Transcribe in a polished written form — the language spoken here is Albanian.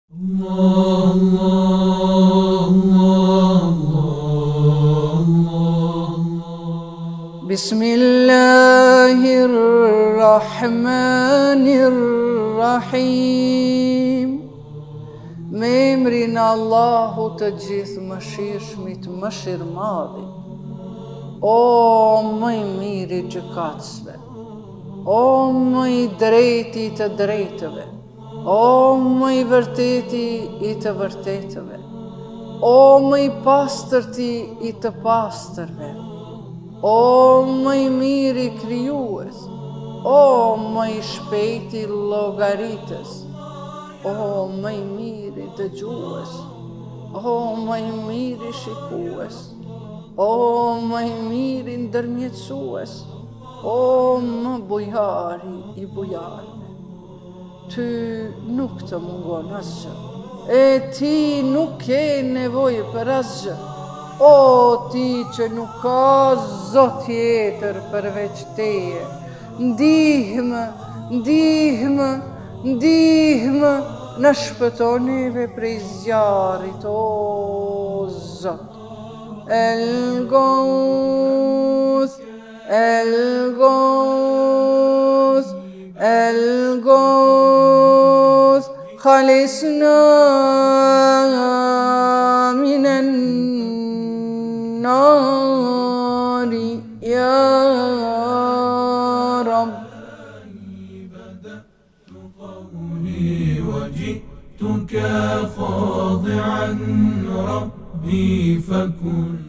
Bismillahirrahmanirrahim. Me emrin e Allahut të gjithë mëshirshmit, mëshirmadhi. O më i miri i gjykatësve, o më i drejti i të drejtëve, o më i vërteti i të vërtetëve, o më i pastërti i të pastërve, o më i miri i krijues, o më i shpejti llogaritës, o më i miri dëgjues, o më i miri shikues, o më i miri ndërmjetësues, o më bujari i bujarëve. Ty nuk të mungon asgjë, e ti nuk ke nevojë për asgjë, o ti që nuk ka zot tjetër përveç teje. Ndihmë, ndihmë, ndihmë, na shpëton neve prej zjarrit, o Zot. El-Gauth, El-Gauth, El-Gauth, خلصنا من النار يا رب. بدأت قولي وجئتك خاضعا ربي فكن